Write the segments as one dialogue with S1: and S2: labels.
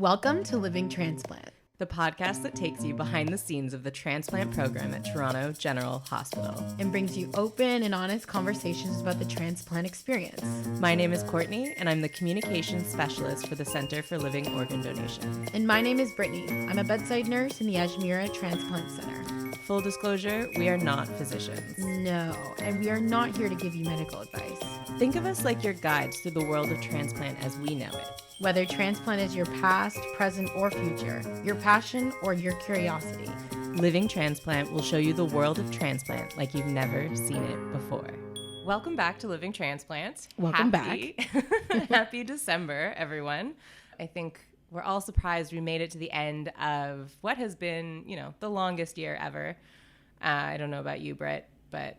S1: Welcome to Living Transplant,
S2: the podcast that takes you behind the scenes of the transplant program at Toronto General Hospital
S1: and brings you open and honest conversations about the transplant experience.
S2: My name is Courtney, and I'm the communications specialist for the Center for Living Organ Donation.
S1: And my name is Brittany. I'm a bedside nurse in the Ajmira Transplant Center.
S2: Full disclosure, we are not physicians.
S1: No, and we are not here to give you medical advice.
S2: Think of us like your guides through the world of transplant as we know it.
S1: Whether transplant is your past, present, or future, your passion, or your curiosity,
S2: Living Transplant will show you the world of transplant like you've never seen it before. Welcome back to Living Transplant.
S1: Welcome back.
S2: Happy December, everyone. I think we're all surprised we made it to the end of what has been, the longest year ever. I don't know about you, Britt, but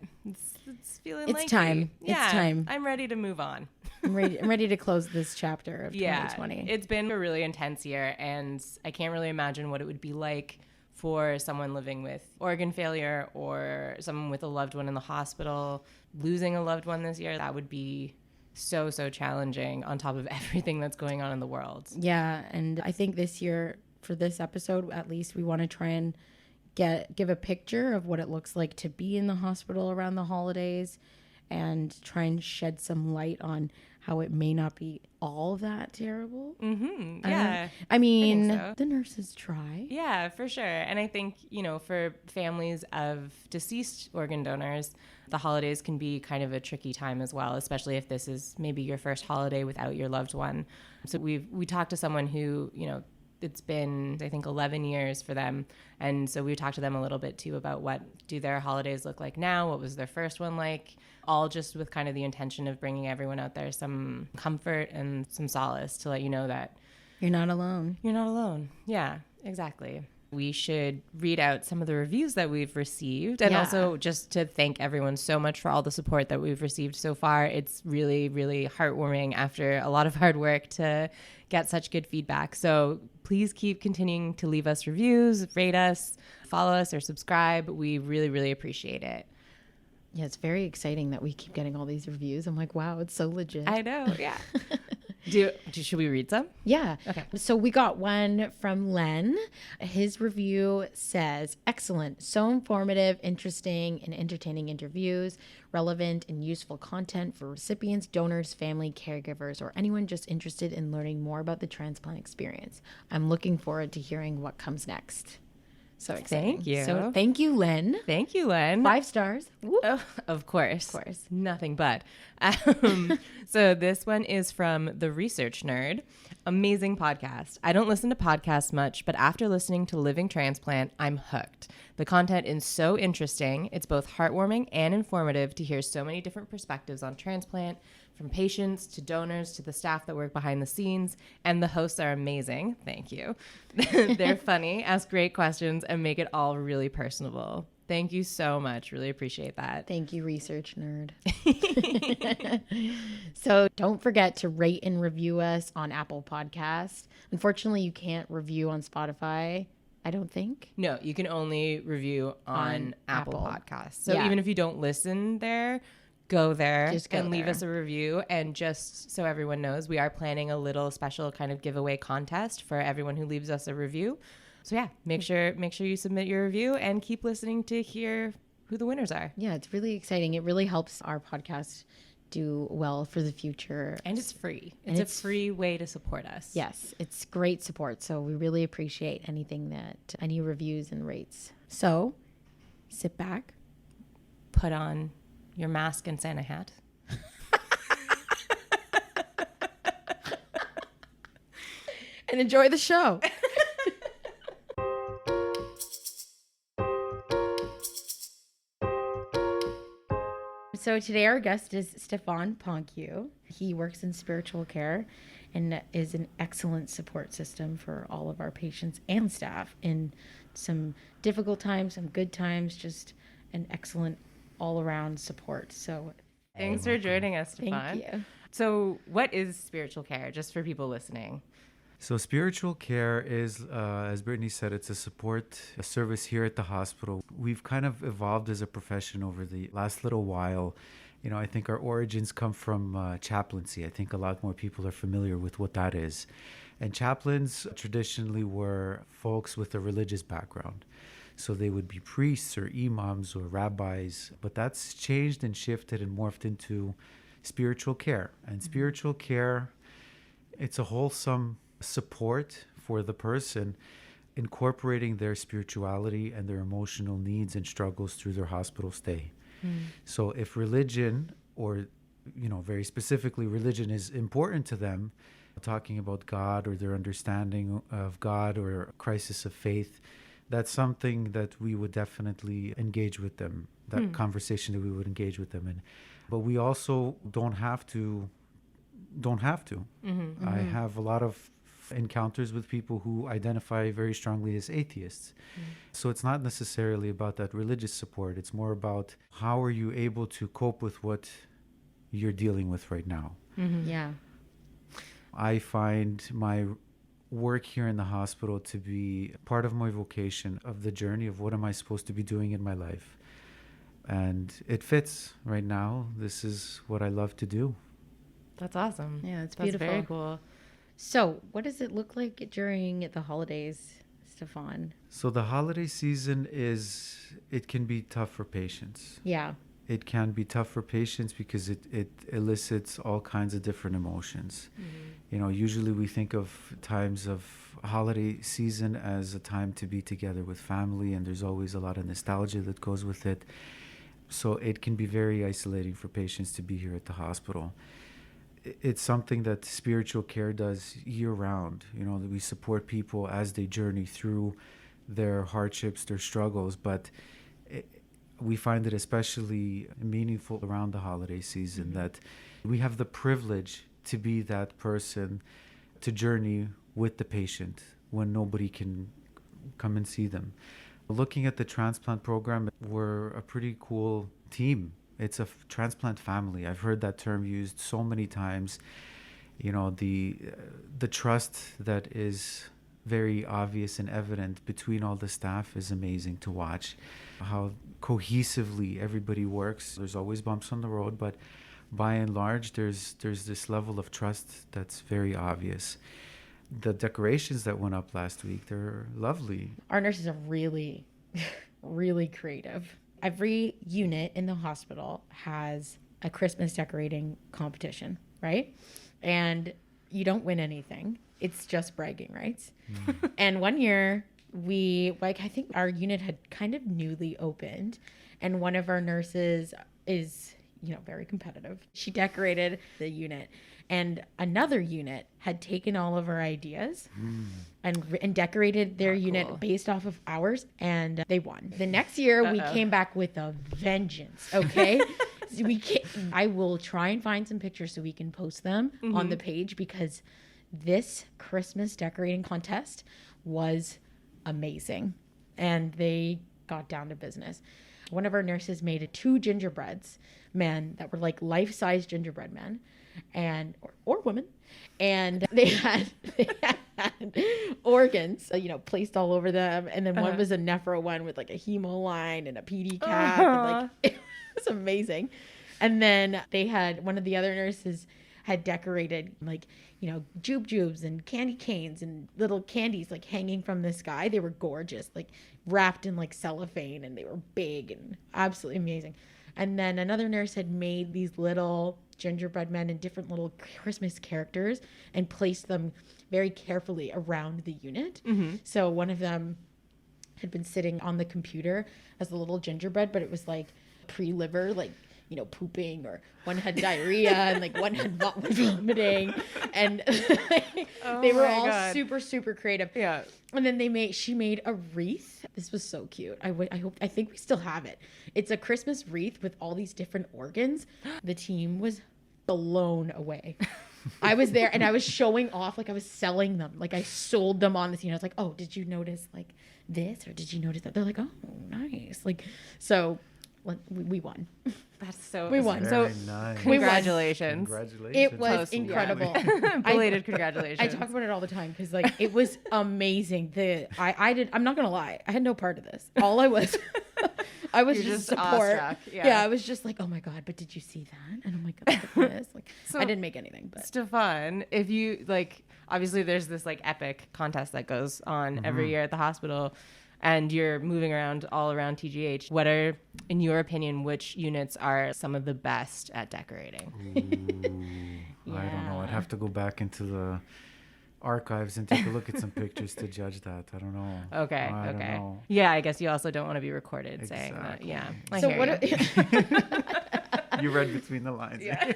S2: it's feeling like
S1: it's time.
S2: Yeah,
S1: it's time.
S2: I'm ready to move on.
S1: I'm ready to close this chapter of 2020.
S2: Yeah, it's been a really intense year, and I can't really imagine what it would be like for someone living with organ failure or someone with a loved one in the hospital. Losing a loved one this year, that would be so challenging on top of everything that's going on in the world.
S1: Yeah, and I think this year, for this episode at least, we want to try and give a picture of what it looks like to be in the hospital around the holidays and try and shed some light on how it may not be all that terrible.
S2: Mm-hmm. Yeah.
S1: I mean,
S2: think so.
S1: The nurses try.
S2: Yeah, for sure. And I think, for families of deceased organ donors, the holidays can be kind of a tricky time as well, especially if this is maybe your first holiday without your loved one. So we talked to someone who, it's been, I think, 11 years for them. And so we talked to them a little bit, too, about what do their holidays look like now? What was their first one like? All just with kind of the intention of bringing everyone out there some comfort and some solace to let you know that
S1: you're not alone.
S2: You're not alone. Yeah, exactly. We should read out some of the reviews that we've received, and also just to thank everyone so much for all the support that we've received so far. It's really, really heartwarming after a lot of hard work to get such good feedback. So please keep continuing to leave us reviews, rate us, follow us, or subscribe. We really, really appreciate it.
S1: Yeah, it's very exciting that we keep getting all these reviews. I'm like, wow, it's so legit.
S2: I know, yeah. Should we read some?
S1: Yeah.
S2: Okay.
S1: So we got one from Len. His review says, excellent, so informative, interesting, and entertaining interviews, relevant and useful content for recipients, donors, family, caregivers, or anyone just interested in learning more about the transplant experience. I'm looking forward to hearing what comes next. So exciting.
S2: Thank you.
S1: So thank you, Len.
S2: Thank you, Len.
S1: 5 stars.
S2: Oh, of course. Nothing but. So this one is from The Research Nerd. Amazing podcast. I don't listen to podcasts much, but after listening to Living Transplant, I'm hooked. The content is so interesting. It's both heartwarming and informative to hear so many different perspectives on transplant, from patients to donors to the staff that work behind the scenes. And the hosts are amazing. Thank you. They're funny, ask great questions, and make it all really personable. Thank you so much. Really appreciate that.
S1: Thank you, Research Nerd. So don't forget to rate and review us on Apple Podcasts. Unfortunately, you can't review on Spotify, I don't think.
S2: No, you can only review on Apple Podcasts. So even if you don't listen there, go there and leave us a review. And just so everyone knows, we are planning a little special kind of giveaway contest for everyone who leaves us a review. So yeah, make sure you submit your review and keep listening to hear who the winners are.
S1: Yeah, it's really exciting. It really helps our podcast do well for the future.
S2: And it's free. It's a free way to support us.
S1: Yes, it's great support. So we really appreciate any reviews and rates. So sit back,
S2: put on your mask and Santa hat.
S1: And enjoy the show. So today our guest is Stefan Ponkiu. He works in spiritual care and is an excellent support system for all of our patients and staff in some difficult times, some good times, just an excellent all-around support. So
S2: thanks for joining us, Stefan.
S1: Thank you.
S2: So what is spiritual care, just for people listening?
S3: So spiritual care is, as Brittany said, it's a service here at the hospital. We've kind of evolved as a profession over the last little while. I think our origins come from chaplaincy. I think a lot more people are familiar with what that is. And chaplains traditionally were folks with a religious background. So they would be priests or imams or rabbis, but that's changed and shifted and morphed into spiritual care. And spiritual care, it's a wholesome support for the person, incorporating their spirituality and their emotional needs and struggles through their hospital stay. So if religion, or very specifically religion, is important to them, talking about God or their understanding of God or a crisis of faith, that's something that we would definitely engage with them, that conversation that we would engage with them in. But we also don't have to. I have a lot of encounters with people who identify very strongly as atheists. So it's not necessarily about that religious support. It's more about how are you able to cope with what you're dealing with right now.
S1: Yeah.
S3: I find my work here in the hospital to be part of my vocation, of the journey of what am I supposed to be doing in my life. And it fits right now. This is what I love to do.
S2: That's awesome.
S1: Yeah, it's
S2: That's
S1: beautiful.
S2: very cool.
S1: So what does it look like during the holidays, Stefan?
S3: So the holiday season it can be tough for patients.
S1: Yeah.
S3: It can be tough for patients because it elicits all kinds of different emotions. Usually we think of times of holiday season as a time to be together with family, and there's always a lot of nostalgia that goes with it. So it can be very isolating for patients to be here at the hospital. It's something that spiritual care does year round. That we support people as they journey through their hardships, their struggles, but we find it especially meaningful around the holiday season that we have the privilege to be that person to journey with the patient when nobody can come and see them. Looking at the transplant program, we're a pretty cool team. It's a transplant family. I've heard that term used so many times. The trust that is very obvious and evident between all the staff is amazing to watch. How cohesively everybody works. There's always bumps on the road, but by and large, there's this level of trust that's very obvious. The decorations that went up last week, they're lovely.
S1: Our nurses are really, really creative. Every unit in the hospital has a Christmas decorating competition, right? And you don't win anything. It's just bragging rights. And one year I think our unit had kind of newly opened, and one of our nurses is, very competitive. She decorated the unit, and another unit had taken all of our ideas and decorated their unit based off of ours, and they won. The next year we came back with a vengeance. Okay. So I will try and find some pictures so we can post them on the page, because this Christmas decorating contest was amazing, and they got down to business. One of our nurses made 2 gingerbreads men that were like life-size gingerbread men, and or women, and they had organs placed all over them, and then one was a nephro one with like a hemo line and a PD cap, and it was amazing. And then they had one of the other nurses had decorated jubes and candy canes and little candies like hanging from the sky. They were gorgeous, like wrapped in like cellophane, and they were big and absolutely amazing. And then another nurse had made these little gingerbread men in different little Christmas characters and placed them very carefully around the unit. So one of them had been sitting on the computer as a little gingerbread, but it was like pre-liver, like pooping, or one had diarrhea and like one had vomiting, and they were all super, super creative. Yeah. And then she made a wreath. This was so cute. I think we still have it. It's a Christmas wreath with all these different organs. The team was blown away. I was there and I was showing off, like I was selling them. Like I sold them on the scene. I was like, oh, did you notice like this, or did you notice that? They're like, oh, nice. Like, so we won.
S2: That's so
S1: we won. So
S3: nice.
S2: Congratulations.
S1: It was incredible.
S2: Belated congratulations.
S1: I talk about it all the time because like it was amazing. I'm not gonna lie, I had no part of this. All I was
S2: You're
S1: just support.
S2: Awestruck.
S1: Yeah, I was just like, oh my god, but did you see that? And I'm like, look at this. Like,
S2: so,
S1: I didn't make anything. But
S2: Stefan, if you like, obviously there's this like epic contest that goes on every year at the hospital, and you're moving around all around TGH. What are, in your opinion, which units are some of the best at decorating?
S3: Ooh, I don't know. I'd have to go back into the archives and take a look at some pictures to judge that. I don't know.
S2: Okay.
S3: I don't know.
S2: Yeah, I guess you also don't want to be recorded saying that. Yeah. I
S1: So
S2: hear
S1: what?
S2: you.
S3: You read between the lines.
S2: Yeah.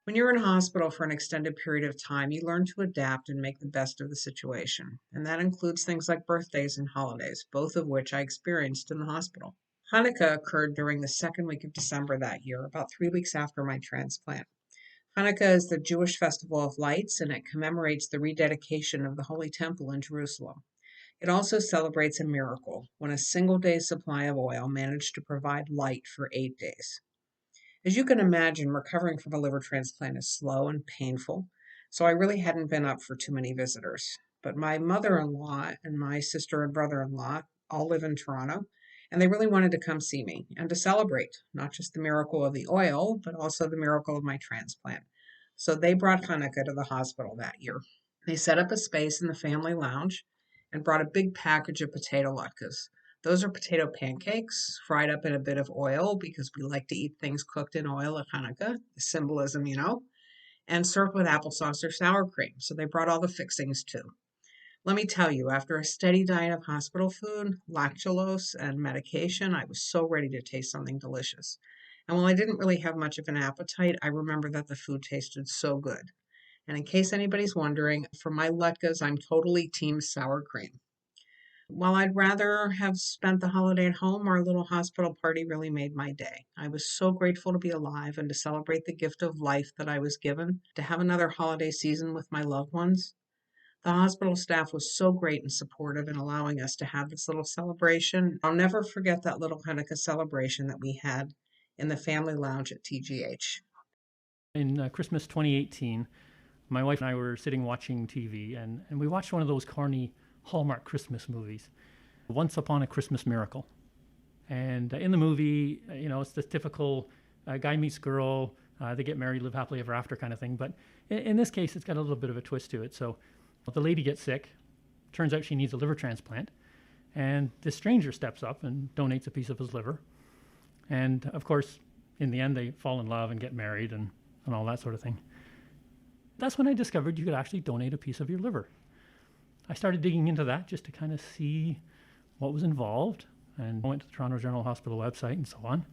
S4: When you're in hospital for an extended period of time, you learn to adapt and make the best of the situation. And that includes things like birthdays and holidays, both of which I experienced in the hospital. Hanukkah occurred during the second week of December that year, about 3 weeks after my transplant. Hanukkah is the Jewish festival of lights, and it commemorates the rededication of the Holy Temple in Jerusalem. It also celebrates a miracle, when a single day's supply of oil managed to provide light for 8 days. As you can imagine, recovering from a liver transplant is slow and painful, so I really hadn't been up for too many visitors. But my mother-in-law and my sister and brother-in-law all live in Toronto, and they really wanted to come see me and to celebrate not just the miracle of the oil, but also the miracle of my transplant. So they brought Hanukkah to the hospital that year. They set up a space in the family lounge and brought a big package of potato latkes. Those are potato pancakes fried up in a bit of oil because we like to eat things cooked in oil at Hanukkah, the symbolism, and served with applesauce or sour cream. So they brought all the fixings too. Let me tell you, after a steady diet of hospital food, lactulose, and medication, I was so ready to taste something delicious. And while I didn't really have much of an appetite, I remember that the food tasted so good. And in case anybody's wondering, for my latkes, I'm totally team sour cream. While I'd rather have spent the holiday at home, our little hospital party really made my day. I was so grateful to be alive and to celebrate the gift of life that I was given, to have another holiday season with my loved ones. The hospital staff was so great and supportive in allowing us to have this little celebration. I'll never forget that little Hanukkah celebration that we had in the family lounge at TGH.
S5: In Christmas 2018, my wife and I were sitting watching TV, and we watched one of those corny Hallmark Christmas movies, Once Upon a Christmas Miracle. And in the movie, it's the typical guy meets girl, they get married, live happily ever after kind of thing. But in this case, it's got a little bit of a twist to it. So the lady gets sick, turns out she needs a liver transplant, and this stranger steps up and donates a piece of his liver. And of course, in the end, they fall in love and get married and all that sort of thing. That's when I discovered you could actually donate a piece of your liver. I started digging into that just to kind of see what was involved, and I went to the Toronto General Hospital website and so on.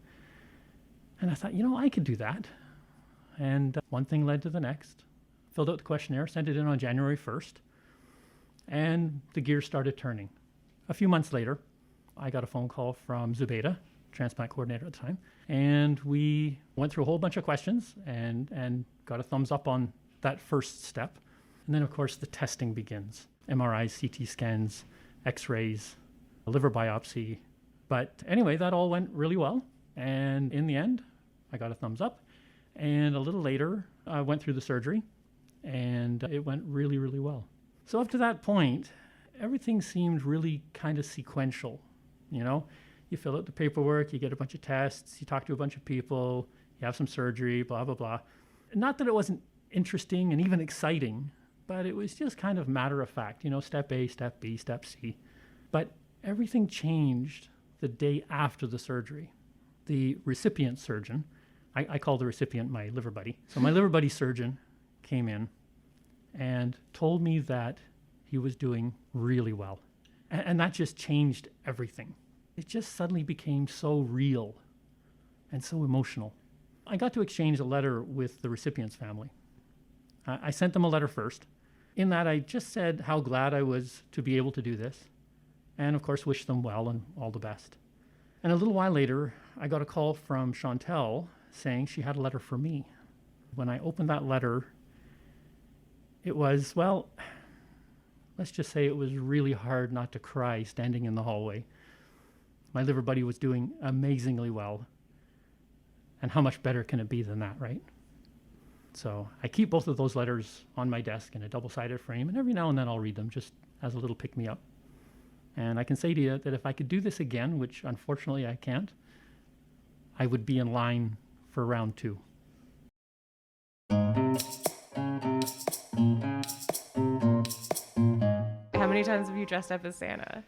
S5: And I thought, I could do that. And one thing led to the next. Filled out the questionnaire, sent it in on January 1st, and the gears started turning. A few months later, I got a phone call from Zubaida, transplant coordinator at the time, and we went through a whole bunch of questions and got a thumbs up on that first step. And then, of course, the testing begins. MRIs, CT scans, X-rays, a liver biopsy. But anyway, that all went really well. And in the end, I got a thumbs up. And a little later, I went through the surgery, and it went really, really well. So up to that point, everything seemed really kind of sequential. You fill out the paperwork, you get a bunch of tests, you talk to a bunch of people, you have some surgery, blah, blah, blah. Not that it wasn't interesting and even exciting, but it was just kind of matter of fact, step A, step B, step C. But everything changed the day after the surgery. The recipient surgeon, I call the recipient my liver buddy. So my liver buddy surgeon came in and told me that he was doing really well. And that just changed everything. It just suddenly became so real and so emotional. I got to exchange a letter with the recipient's family. I sent them a letter first. In that, I just said how glad I was to be able to do this, and of course, wished them well and all the best. And a little while later, I got a call from Chantel saying she had a letter for me. When I opened that letter, it was, let's just say it was really hard not to cry standing in the hallway. My liver buddy was doing amazingly well. And how much better can it be than that, right? So I keep both of those letters on my desk in a double-sided frame, and every now and then I'll read them just as a little pick-me-up. And I can say to you that if I could do this again, which unfortunately I can't, I would be in line for round 2.
S2: How many times have you dressed up as Santa?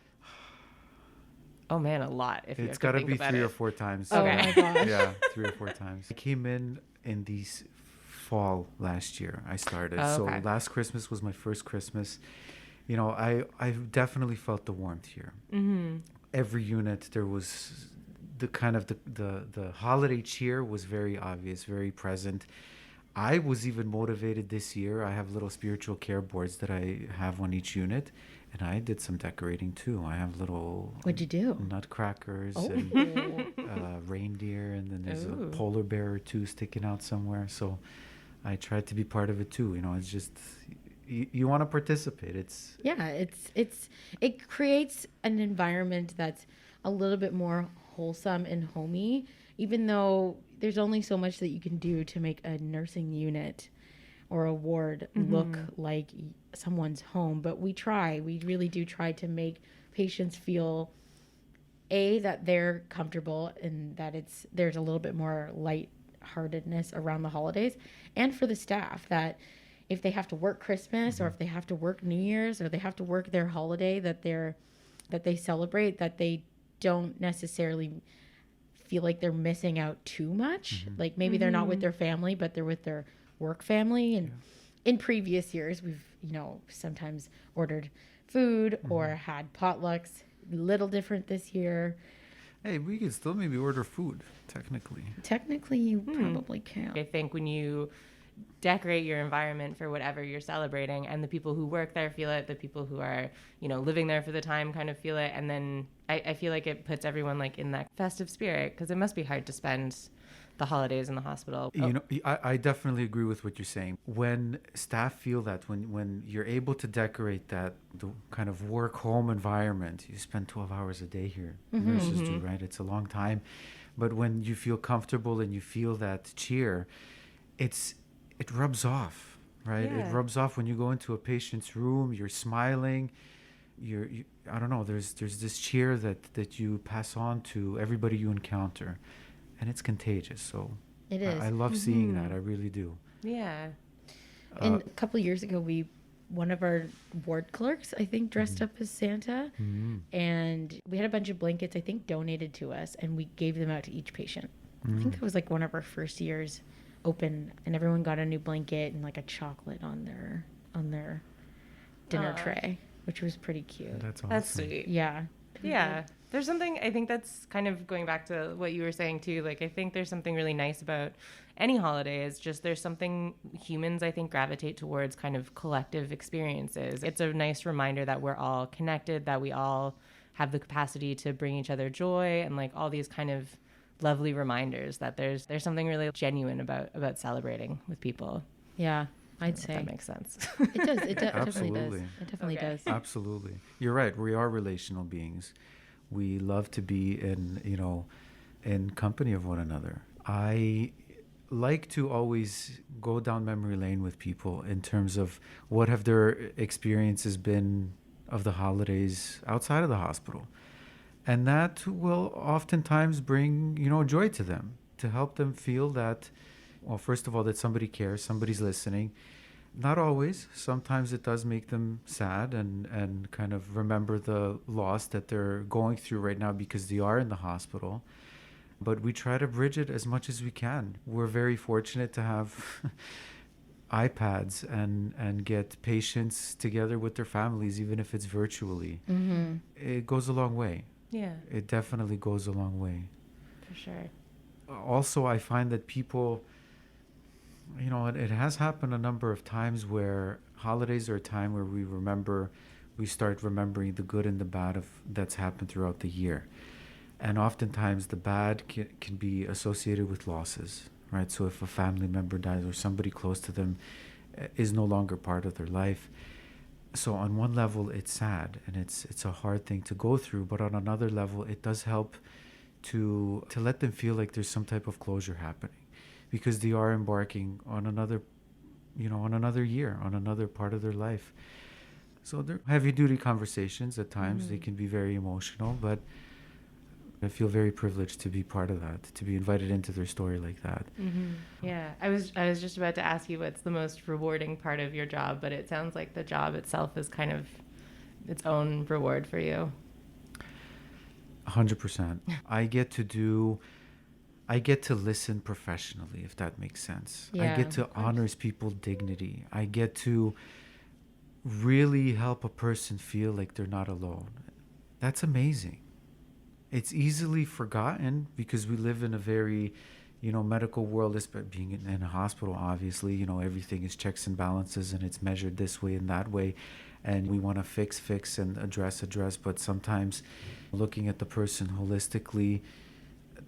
S2: Oh man, a lot. If you
S3: It's
S2: have to
S3: got to
S2: think
S3: be
S2: about
S3: 3
S2: it.
S3: or 4 times.
S1: Oh
S2: Okay.
S1: my gosh.
S3: Yeah, 3 or 4 times. I came in these fall last year. I started.
S2: Oh,
S3: So
S2: okay.
S3: last Christmas was my first Christmas. You know, I definitely felt the warmth here.
S2: Mm-hmm.
S3: Every unit, there was the kind of the holiday cheer was very obvious, very present. I was even motivated this year. I have little spiritual care boards that I have on each unit, and I did some decorating too. I have little
S1: What'd you do?
S3: nutcrackers
S1: Oh.
S3: and reindeer, and then there's
S2: Ooh.
S3: a polar bear or two sticking out somewhere. So I tried to be part of it too. You know, it's just you want to participate. It's
S1: Yeah, it creates an environment that's a little bit more wholesome and homey, even though there's only so much that you can do to make a nursing unit or a ward look like someone's home. But we really do try to make patients feel that they're comfortable and that there's a little bit more lightheartedness around the holidays, and for the staff that if they have to work Christmas or if they have to work New Year's or they have to work their holiday that they celebrate, that they don't necessarily feel like they're missing out too much. Like maybe they're not with their family, but they're with their work family. And in previous years, we've, sometimes ordered food or had potlucks. Little different this year.
S3: hey, we can still maybe order food technically.
S1: Technically, you probably can.
S2: I think when you decorate your environment for whatever you're celebrating, and the people who work there feel it, the people who are, living there for the time kind of feel it, and then I feel like it puts everyone like in that festive spirit, because it must be hard to spend the holidays in the hospital.
S3: I definitely agree with what you're saying. When staff feel that, when you're able to decorate the kind of work-home environment, you spend 12 hours a day here. Nurses do, right? It's a long time. But when you feel comfortable and you feel that cheer, it rubs off, right?
S2: Yeah.
S3: It rubs off when you go into a patient's room, you're smiling. I don't know, there's this cheer that you pass on to everybody you encounter. And it's contagious, so
S1: It is.
S3: I love seeing that. I really do.
S2: Yeah.
S1: And a couple of years ago, one of our ward clerks, I think, dressed up as Santa, and we had a bunch of blankets, I think, donated to us, and we gave them out to each patient. I think that was like one of our first years open, and everyone got a new blanket and like a chocolate on their dinner tray, which was pretty cute.
S3: That's awesome.
S2: That's sweet.
S1: Yeah.
S2: Yeah. There's something, I think that's kind of going back to what you were saying too. Like, I think there's something really nice about any holiday. Is just there's something humans, I think, gravitate towards kind of collective experiences. It's a nice reminder that we're all connected, that we all have the capacity to bring each other joy, and like all these kind of lovely reminders that there's something really genuine about celebrating with people.
S1: Yeah, I'd
S2: If
S1: say.
S2: that makes sense.
S1: It does. It definitely does.
S3: Absolutely.
S1: It definitely
S2: Okay.
S1: does.
S3: Absolutely. You're right. We are relational beings. We love to be in company of one another. I like to always go down memory lane with people in terms of what have their experiences been of the holidays outside of the hospital. And that will oftentimes bring, joy to them, to help them feel that, well, first of all, that somebody cares, somebody's listening. Not always. Sometimes it does make them sad and kind of remember the loss that they're going through right now because they are in the hospital. But we try to bridge it as much as we can. We're very fortunate to have iPads and get patients together with their families, even if it's virtually. It goes a long way.
S2: Yeah,
S3: It definitely goes a long way.
S2: for sure.
S3: Also, I find that people, it has happened a number of times where holidays are a time where we start remembering the good and the bad that's happened throughout the year. And oftentimes the bad can be associated with losses, right? So if a family member dies or somebody close to them is no longer part of their life. So on one level, it's sad and it's a hard thing to go through, but on another level, it does help to let them feel like there's some type of closure happening, because they are embarking on another year, on another part of their life. So they're heavy duty conversations at times. They can be very emotional, but I feel very privileged to be part of that, to be invited into their story like that.
S2: Mm-hmm. Yeah, I was just about to ask you what's the most rewarding part of your job, but it sounds like the job itself is kind of its own reward for you.
S3: 100%. I get to listen professionally, if that makes sense. I
S1: Yeah,
S3: get to honor people's dignity. I get to really help a person feel like they're not alone. That's amazing. It's easily forgotten because we live in a very, medical world, being in a hospital, obviously, everything is checks and balances and it's measured this way and that way. And we want to fix and address. But sometimes looking at the person holistically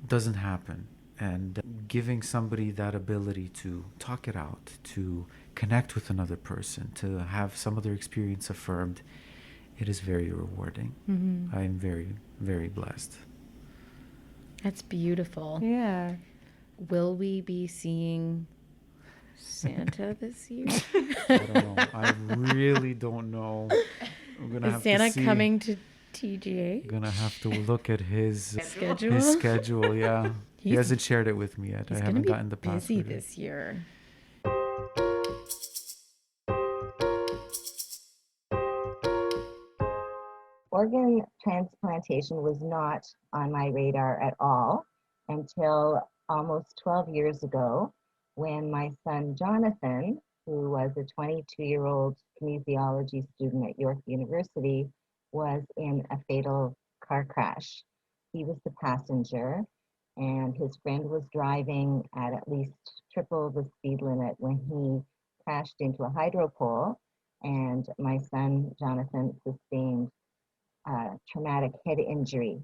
S3: doesn't happen. And giving somebody that ability to talk it out, to connect with another person, to have some of their experience affirmed, it is very rewarding.
S2: Mm-hmm.
S3: I am very, very blessed.
S1: that's beautiful.
S2: Yeah.
S1: Will we be seeing Santa this year?
S3: I don't know. I really don't know. I'm gonna
S1: Is
S3: have
S1: Santa
S3: to see.
S1: coming to TGA?
S3: I'm gonna have to look at his
S1: Schedule?
S3: schedule. Yeah, he
S1: He's-
S3: hasn't shared it with me yet. I
S1: He's gonna
S3: haven't
S1: be
S3: gotten the
S1: busy
S3: password.
S1: this year.
S6: Organ transplantation was not on my radar at all until almost 12 years ago when my son Jonathan, who was a 22-year-old kinesiology student at York University, was in a fatal car crash. He was the passenger, and his friend was driving at least triple the speed limit when he crashed into a hydro pole, and my son Jonathan sustained traumatic head injury.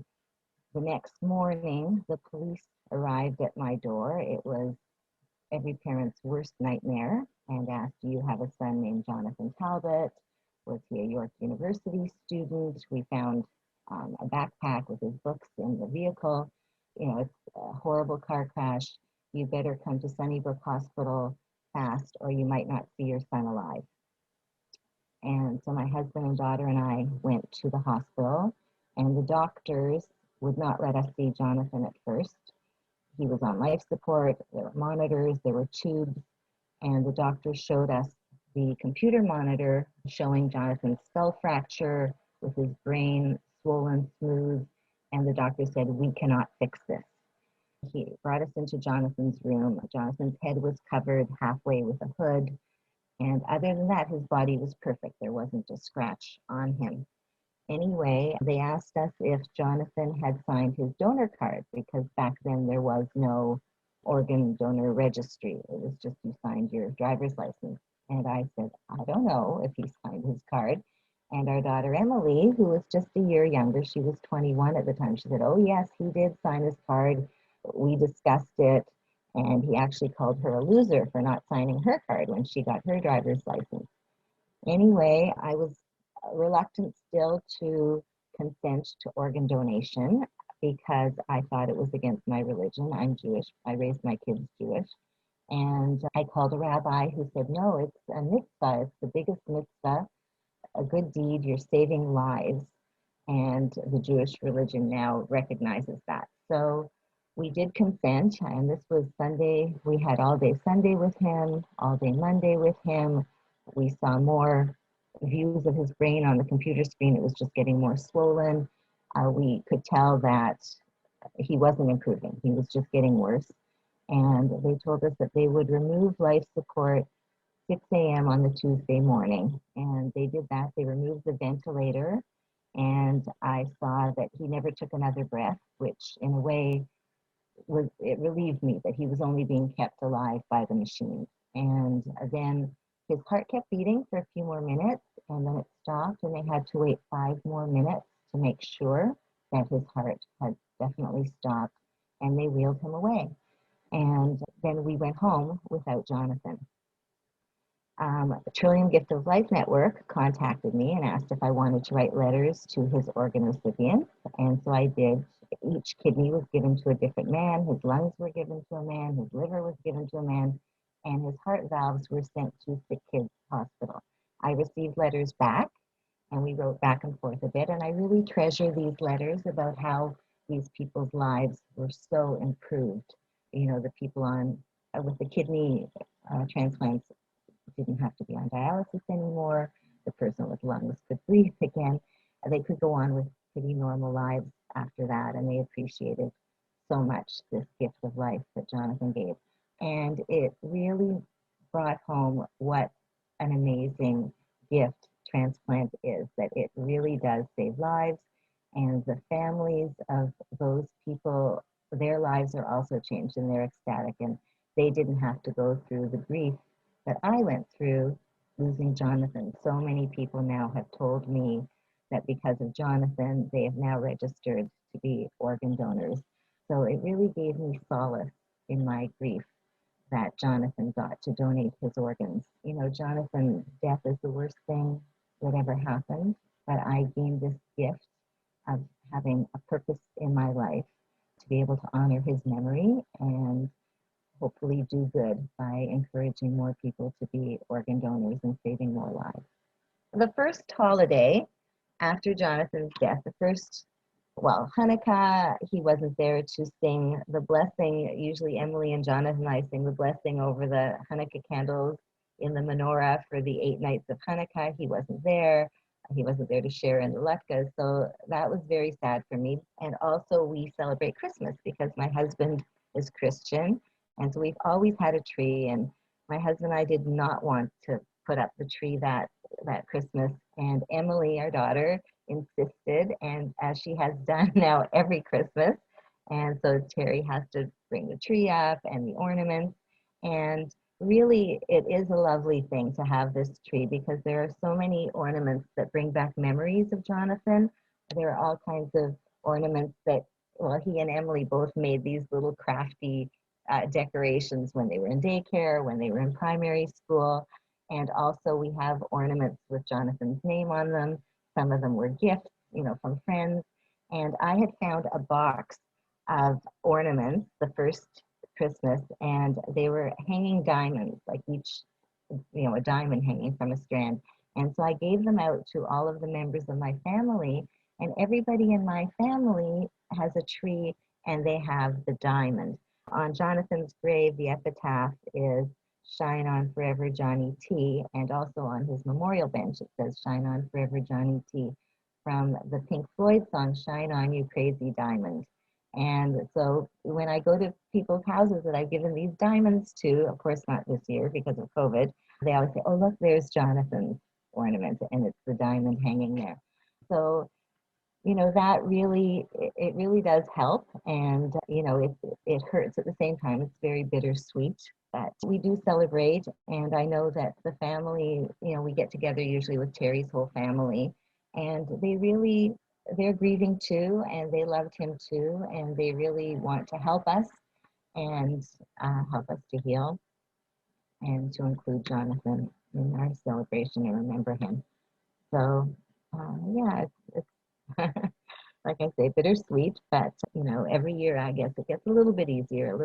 S6: The next morning, the police arrived at my door. It was every parent's worst nightmare and asked, do you have a son named Jonathan Talbot? Was he a York University student? We found a backpack with his books in the vehicle. It's a horrible car crash. You better come to Sunnybrook Hospital fast or you might not see your son alive. And so my husband and daughter and I went to the hospital, and the doctors would not let us see Jonathan at first. He was on life support, there were monitors, there were tubes, and the doctors showed us the computer monitor showing Jonathan's skull fracture with his brain swollen smooth, and the doctor said, we cannot fix this. He brought us into Jonathan's room. Jonathan's head was covered halfway with a hood. And other than that, his body was perfect. There wasn't a scratch on him. Anyway, they asked us if Jonathan had signed his donor card because back then there was no organ donor registry. It was just you signed your driver's license. And I said, I don't know if he signed his card. And our daughter Emily, who was just a year younger, she was 21 at the time, she said, oh yes, he did sign his card. We discussed it. And he actually called her a loser for not signing her card when she got her driver's license. Anyway, I was reluctant still to consent to organ donation because I thought it was against my religion. I'm Jewish. I raised my kids Jewish. And I called a rabbi who said, no, it's a mitzvah. It's the biggest mitzvah, a good deed. You're saving lives. And the Jewish religion now recognizes that. So we did consent, and this was Sunday. We had all day Sunday with him, all day Monday with him. We saw more views of his brain on the computer screen. It was just getting more swollen. We could tell that he wasn't improving. He was just getting worse. And they told us that they would remove life support 6 a.m. on the Tuesday morning. And they did that. They removed the ventilator. And I saw that he never took another breath, which in a way it relieved me that he was only being kept alive by the machine. And then his heart kept beating for a few more minutes, and then it stopped, and they had to wait 5 more minutes to make sure that his heart had definitely stopped, and they wheeled him away. And then we went home without Jonathan. Trillium Gift of Life Network contacted me and asked if I wanted to write letters to his organ recipients, and so I did. Each kidney was given to a different man, his lungs were given to a man, his liver was given to a man, and his heart valves were sent to Sick Kids Hospital. I received letters back, and we wrote back and forth a bit, and I really treasure these letters about how these people's lives were so improved. You know, the people on with the kidney transplants didn't have to be on dialysis anymore. The person with lungs could breathe again. They could go on with pretty normal lives after that, and they appreciated so much this gift of life that Jonathan gave. And it really brought home what an amazing gift transplant is, that it really does save lives. And the families of those people, their lives are also changed and they're ecstatic. And they didn't have to go through the grief that I went through losing Jonathan. So many people now have told me that because of Jonathan, they have now registered to be organ donors. So it really gave me solace in my grief that Jonathan got to donate his organs. You know, Jonathan, death is the worst thing that ever happened, but I gained this gift of having a purpose in my life to be able to honor his memory and hopefully do good by encouraging more people to be organ donors and saving more lives. The first holiday after Jonathan's death, Hanukkah, he wasn't there to sing the blessing. Usually Emily and Jonathan and I sing the blessing over the Hanukkah candles in the menorah for the 8 nights of Hanukkah. He wasn't there. He wasn't there to share in the latkes, so that was very sad for me. And also we celebrate Christmas because my husband is Christian, and so we've always had a tree, and my husband and I did not want to put up the tree that Christmas, and Emily, our daughter, insisted, and as she has done now every Christmas. And so Terry has to bring the tree up and the ornaments. And really, it is a lovely thing to have this tree because there are so many ornaments that bring back memories of Jonathan. There are all kinds of ornaments that, well, he and Emily both made these little crafty decorations when they were in daycare, when they were in primary school. And also we have ornaments with Jonathan's name on them. Some of them were gifts, from friends. And I had found a box of ornaments the first Christmas, and they were hanging diamonds, like each, a diamond hanging from a strand. And so I gave them out to all of the members of my family, and everybody in my family has a tree and they have the diamond. On Jonathan's grave, the epitaph is "Shine on forever, Johnny T." And also on his memorial bench, it says "Shine on forever, Johnny T," from the Pink Floyd song, "Shine on You Crazy Diamond." And so when I go to people's houses that I've given these diamonds to, of course not this year because of COVID, they always say, "Oh, look, there's Jonathan's ornament," and it's the diamond hanging there. So, that really does help. And, it hurts at the same time. It's very bittersweet, but we do celebrate. And I know that the family, we get together usually with Terry's whole family, and they're grieving too, and they loved him too, and they really want to help us and help us to heal and to include Jonathan in our celebration and remember him. So, it's like I say, bittersweet, but every year I guess it gets a little bit easier.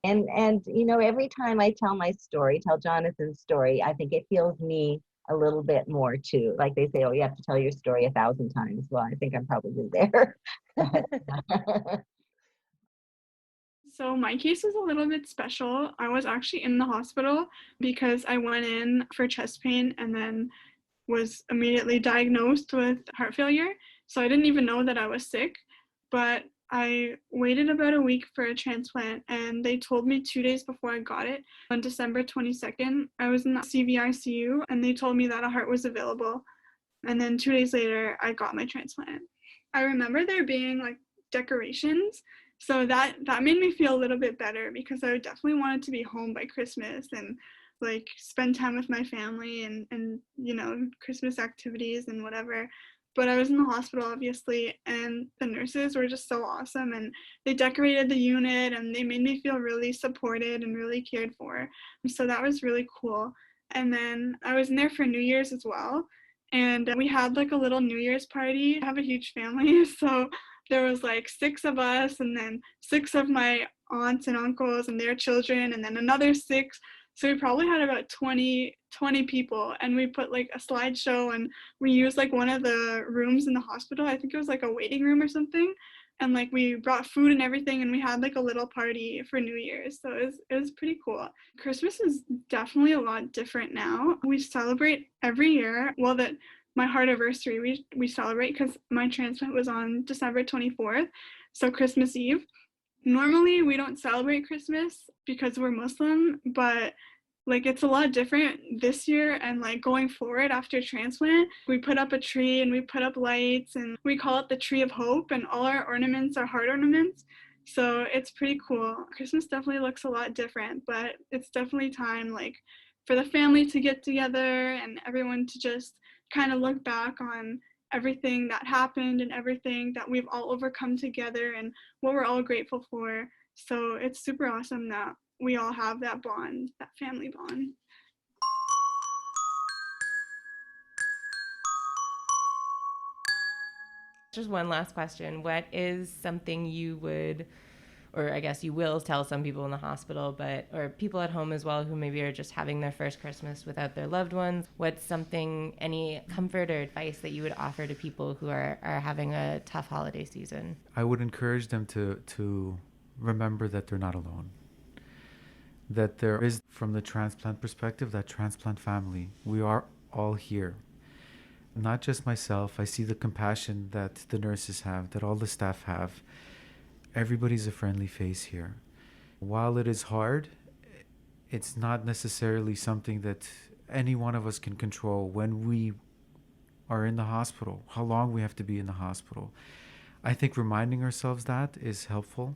S6: And every time I tell Jonathan's story, I think it heals me a little bit more too. Like they say, oh, you have to tell your story 1,000 times. Well, I think I'm probably there.
S7: So my case was a little bit special. I was actually in the hospital because I went in for chest pain and then was immediately diagnosed with heart failure. So I didn't even know that I was sick, but I waited about a week for a transplant, and they told me 2 days before I got it, on December 22nd, I was in the CVICU, and they told me that a heart was available. And then 2 days later, I got my transplant. I remember there being like decorations, so that made me feel a little bit better because I definitely wanted to be home by Christmas and like spend time with my family and Christmas activities and whatever. But I was in the hospital, obviously, and the nurses were just so awesome, and they decorated the unit and they made me feel really supported and really cared for. So that was really cool. And then I was in there for New Year's as well, and we had like a little New Year's party. I have a huge family, so there was like 6 of us, and then 6 of my aunts and uncles and their children, and then another 6. So we probably had about 20 people, and we put like a slideshow, and we used like one of the rooms in the hospital. I think it was like a waiting room or something. and like we brought food and everything, and we had like a little party for New Year's. So it was pretty cool. Christmas is definitely a lot different now. We celebrate every year. Well, that my heart anniversary we celebrate because my transplant was on December 24th, so Christmas Eve. Normally we don't celebrate Christmas because we're Muslim, but like it's a lot different this year, and like going forward after transplant, we put up a tree and we put up lights, and we call it the Tree of Hope, and all our ornaments are heart ornaments. So it's pretty cool. Christmas definitely looks a lot different, but it's definitely time like for the family to get together and everyone to just kind of look back on everything that happened and everything that we've all overcome together and what we're all grateful for. So it's super awesome that we all have that bond, that family bond.
S2: Just one last question. What is something you would, or I guess you will tell some people in the hospital, or people at home as well who maybe are just having their first Christmas without their loved ones? What's something, any comfort or advice that you would offer to people who are having a tough holiday season?
S3: I would encourage them to remember that they're not alone. That there is, from the transplant perspective, that transplant family. We are all here. Not just myself. I see the compassion that the nurses have, that all the staff have. Everybody's a friendly face here. While it is hard, it's not necessarily something that any one of us can control when we are in the hospital, how long we have to be in the hospital. I think reminding ourselves that is helpful.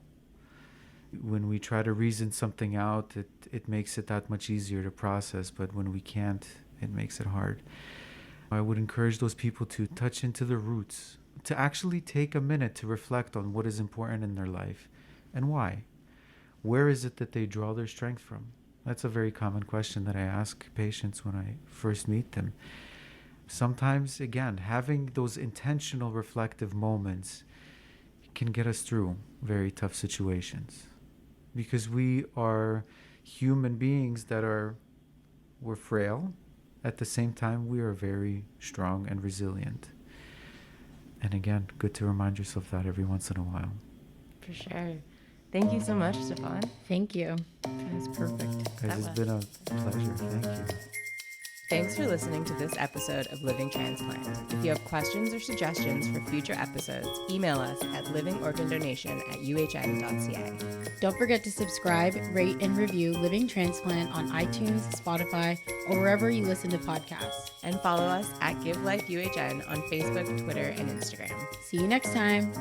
S3: When we try to reason something out, it makes it that much easier to process, but when we can't, it makes it hard. I would encourage those people to touch into the roots, to actually take a minute to reflect on what is important in their life and why. Where is it that they draw their strength from? That's a very common question that I ask patients when I first meet them. Sometimes, again, having those intentional reflective moments can get us through very tough situations. Because we are human beings we're frail. At the same time, we are very strong and resilient. And again, good to remind yourself that every once in a while.
S2: For sure. Thank you so much, Stefan.
S1: Thank you. That was perfect.
S3: Guys, it's been a pleasure. Thank you.
S2: Thanks for listening to this episode of Living Transplant. If you have questions or suggestions for future episodes, email us at livingorgandonation@uhn.ca.
S1: Don't forget to subscribe, rate, and review Living Transplant on iTunes, Spotify, or wherever you listen to podcasts.
S2: And follow us at givelifeUHN on Facebook, Twitter, and Instagram.
S1: See you next time.